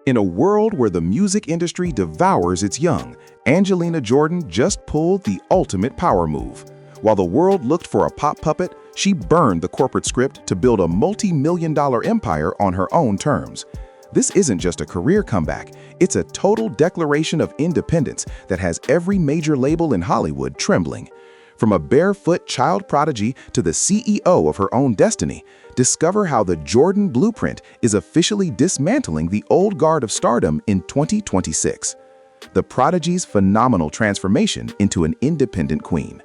In a world where the music industry devours its young, Angelina Jordan just pulled the ultimate power move. While the world looked for a pop puppet, she burned the corporate script to build a multi-million-dollar empire on her own terms. This isn't just a career comeback, it's a total declaration of independence that has every major label in Hollywood trembling. From a barefoot child prodigy to the CEO of her own destiny, discover how the Jordan blueprint is officially dismantling the old guard of stardom in 2026. The prodigy's phenomenal transformation into an independent queen.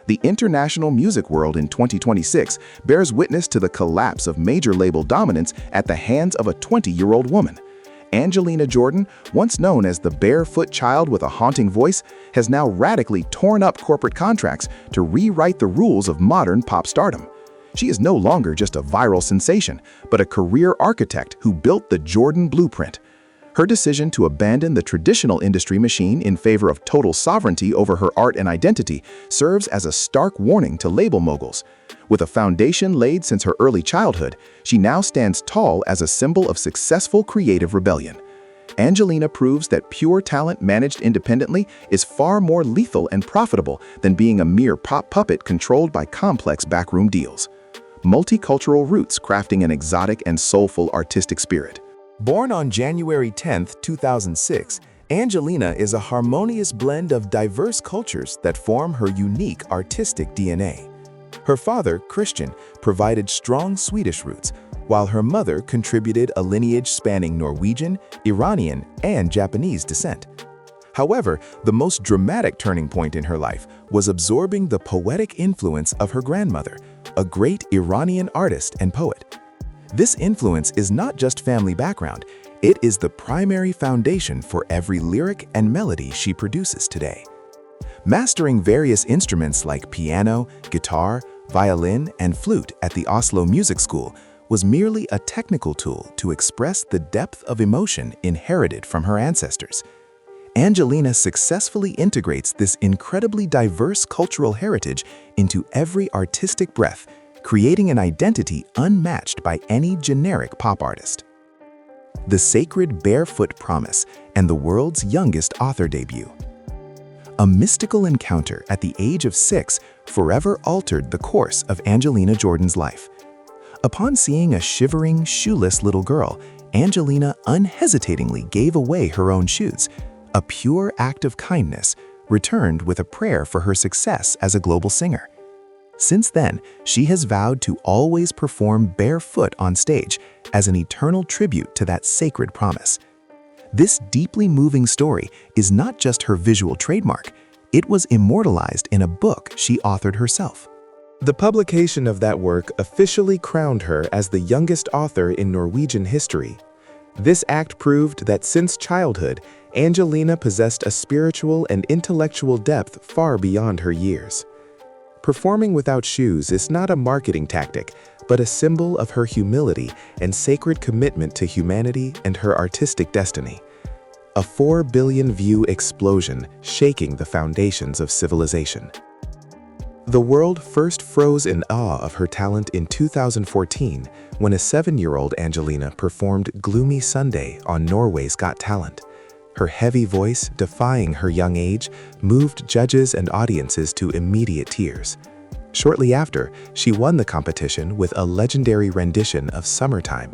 The international music world in 2026 bears witness to the collapse of major label dominance at the hands of a 20-year-old woman. Angelina Jordan, once known as the barefoot child with a haunting voice, has now radically torn up corporate contracts to rewrite the rules of modern pop stardom. She is no longer just a viral sensation, but a career architect who built the Jordan blueprint. Her decision to abandon the traditional industry machine in favor of total sovereignty over her art and identity serves as a stark warning to label moguls. With a foundation laid since her early childhood, she now stands tall as a symbol of successful creative rebellion. Angelina proves that pure talent managed independently is far more lethal and profitable than being a mere pop puppet controlled by complex backroom deals. Multicultural roots crafting an exotic and soulful artistic spirit. Born on January 10, 2006, Angelina is a harmonious blend of diverse cultures that form her unique artistic DNA. Her father, Christian, provided strong Swedish roots, while her mother contributed a lineage spanning Norwegian, Iranian, and Japanese descent. However, the most dramatic turning point in her life was absorbing the poetic influence of her grandmother, a great Iranian artist and poet. This influence is not just family background, it is the primary foundation for every lyric and melody she produces today. Mastering various instruments like piano, guitar, violin, and flute at the Oslo Music School was merely a technical tool to express the depth of emotion inherited from her ancestors. Angelina successfully integrates this incredibly diverse cultural heritage into every artistic breath, creating an identity unmatched by any generic pop artist. The Sacred Barefoot Promise and the world's youngest author debut. A mystical encounter at the age of 6 forever altered the course of Angelina Jordan's life. Upon seeing a shivering, shoeless little girl, Angelina unhesitatingly gave away her own shoes. A pure act of kindness, returned with a prayer for her success as a global singer. Since then, she has vowed to always perform barefoot on stage as an eternal tribute to that sacred promise. This deeply moving story is not just her visual trademark, it was immortalized in a book she authored herself. The publication of that work officially crowned her as the youngest author in Norwegian history. This act proved that since childhood, Angelina possessed a spiritual and intellectual depth far beyond her years. Performing without shoes is not a marketing tactic, but a symbol of her humility and sacred commitment to humanity and her artistic destiny. A 4 billion view explosion shaking the foundations of civilization. The world first froze in awe of her talent in 2014 when a 7-year-old Angelina performed Gloomy Sunday on Norway's Got Talent. Her heavy voice, defying her young age, moved judges and audiences to immediate tears. Shortly after, she won the competition with a legendary rendition of Summertime.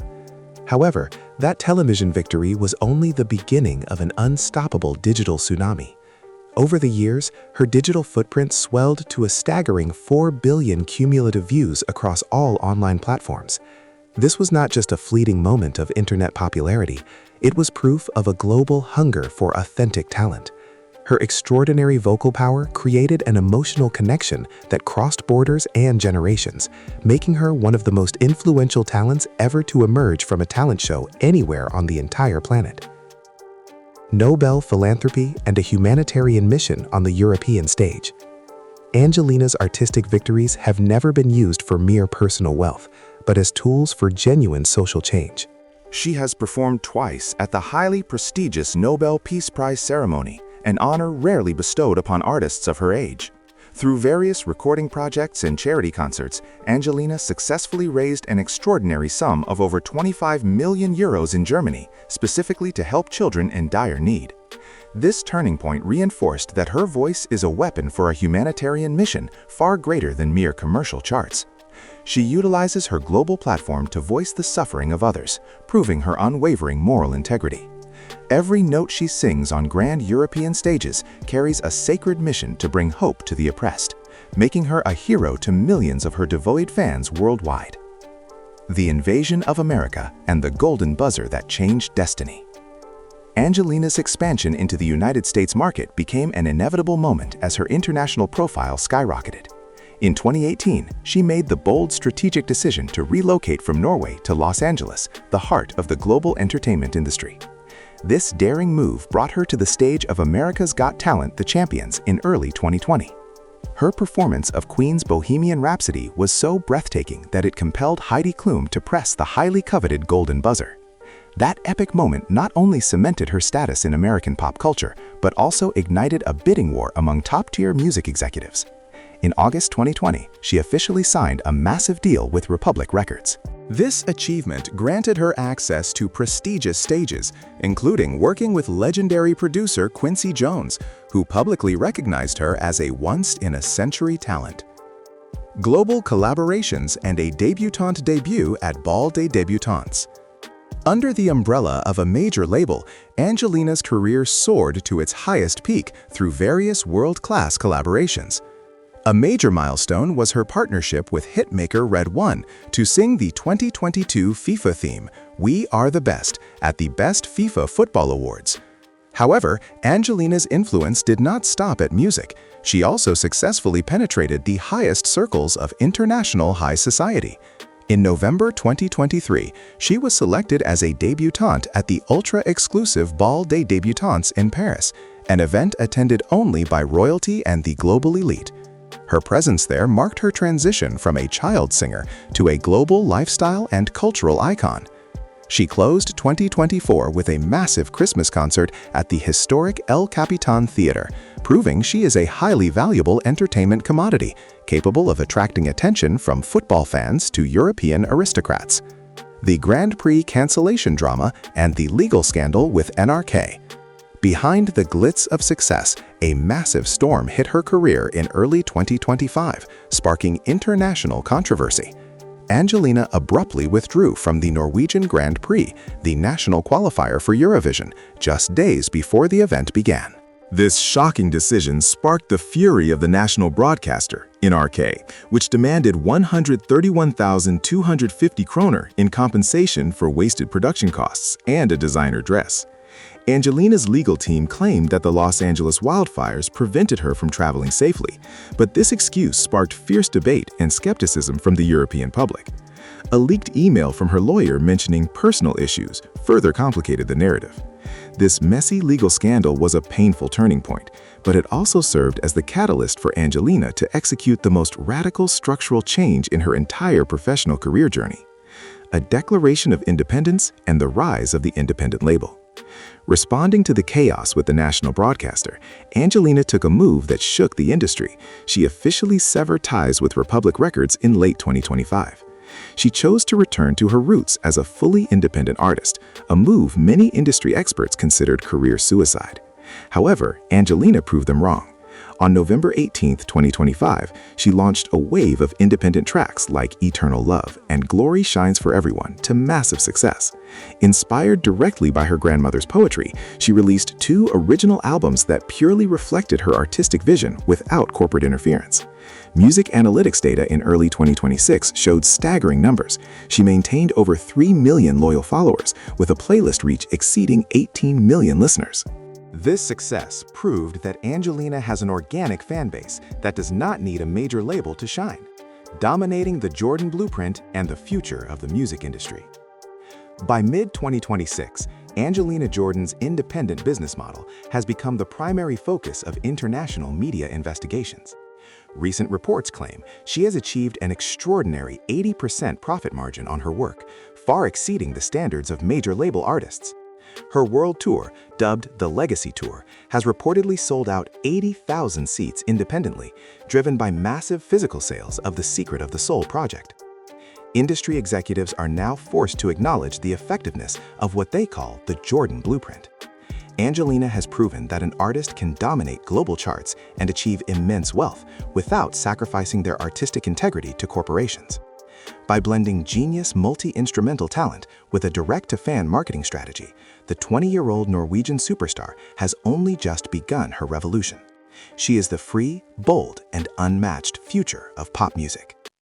However, that television victory was only the beginning of an unstoppable digital tsunami. Over the years, her digital footprint swelled to a staggering 4 billion cumulative views across all online platforms. This was not just a fleeting moment of internet popularity, it was proof of a global hunger for authentic talent. Her extraordinary vocal power created an emotional connection that crossed borders and generations, making her one of the most influential talents ever to emerge from a talent show anywhere on the entire planet. Nobel philanthropy and a humanitarian mission on the European stage. Angelina's artistic victories have never been used for mere personal wealth, but as tools for genuine social change. She has performed twice at the highly prestigious Nobel Peace Prize ceremony, an honor rarely bestowed upon artists of her age. Through various recording projects and charity concerts, Angelina successfully raised an extraordinary sum of over 25 million euros in Germany, specifically to help children in dire need. This turning point reinforced that her voice is a weapon for a humanitarian mission far greater than mere commercial charts. She utilizes her global platform to voice the suffering of others, proving her unwavering moral integrity. Every note she sings on grand European stages carries a sacred mission to bring hope to the oppressed, making her a hero to millions of her devoted fans worldwide. The invasion of America and the golden buzzer that changed destiny. Angelina's expansion into the United States market became an inevitable moment as her international profile skyrocketed. In 2018, she made the bold strategic decision to relocate from Norway to Los Angeles, the heart of the global entertainment industry. This daring move brought her to the stage of America's Got Talent: The Champions in early 2020. Her performance of Queen's Bohemian Rhapsody was so breathtaking that it compelled Heidi Klum to press the highly coveted golden buzzer. That epic moment not only cemented her status in American pop culture, but also ignited a bidding war among top-tier music executives. In August 2020, she officially signed a massive deal with Republic Records. This achievement granted her access to prestigious stages, including working with legendary producer Quincy Jones, who publicly recognized her as a once-in-a-century talent. Global collaborations and a debutante debut at Bal des Débutantes. Under the umbrella of a major label, Angelina's career soared to its highest peak through various world-class collaborations. A major milestone was her partnership with hitmaker Red One to sing the 2022 FIFA theme, "We Are the Best," at the Best FIFA Football Awards. However, Angelina's influence did not stop at music. She also successfully penetrated the highest circles of international high society. In November 2023, she was selected as a debutante at the ultra-exclusive Bal des Débutantes in Paris, an event attended only by royalty and the global elite. Her presence there marked her transition from a child singer to a global lifestyle and cultural icon. She closed 2024 with a massive Christmas concert at the historic El Capitan Theater, proving she is a highly valuable entertainment commodity, capable of attracting attention from football fans to European aristocrats. The Grand Prix cancellation drama and the legal scandal with NRK. Behind the glitz of success, a massive storm hit her career in early 2025, sparking international controversy. Angelina abruptly withdrew from the Norwegian Grand Prix, the national qualifier for Eurovision, just days before the event began. This shocking decision sparked the fury of the national broadcaster, NRK, which demanded 131,250 kroner in compensation for wasted production costs and a designer dress. Angelina's legal team claimed that the Los Angeles wildfires prevented her from traveling safely, but this excuse sparked fierce debate and skepticism from the European public. A leaked email from her lawyer mentioning personal issues further complicated the narrative. This messy legal scandal was a painful turning point, but it also served as the catalyst for Angelina to execute the most radical structural change in her entire professional career journey: a declaration of independence and the rise of the independent label. Responding to the chaos with the national broadcaster, Angelina took a move that shook the industry. She officially severed ties with Republic Records in late 2025. She chose to return to her roots as a fully independent artist, a move many industry experts considered career suicide. However, Angelina proved them wrong. On November 18, 2025, she launched a wave of independent tracks like Eternal Love and Glory Shines for Everyone to massive success. Inspired directly by her grandmother's poetry, she released 2 original albums that purely reflected her artistic vision without corporate interference. Music analytics data in early 2026 showed staggering numbers. She maintained over 3 million loyal followers, with a playlist reach exceeding 18 million listeners. This success proved that Angelina has an organic fan base that does not need a major label to shine, dominating the Jordan blueprint and the future of the music industry. By mid-2026, Angelina Jordan's independent business model has become the primary focus of international media investigations. Recent reports claim she has achieved an extraordinary 80% profit margin on her work, far exceeding the standards of major label artists. Her world tour, dubbed the Legacy Tour, has reportedly sold out 80,000 seats independently, driven by massive physical sales of the Secret of the Soul project. Industry executives are now forced to acknowledge the effectiveness of what they call the Jordan blueprint. Angelina has proven that an artist can dominate global charts and achieve immense wealth without sacrificing their artistic integrity to corporations. By blending genius multi-instrumental talent with a direct-to-fan marketing strategy, the 20-year-old Norwegian superstar has only just begun her revolution. She is the free, bold, and unmatched future of pop music.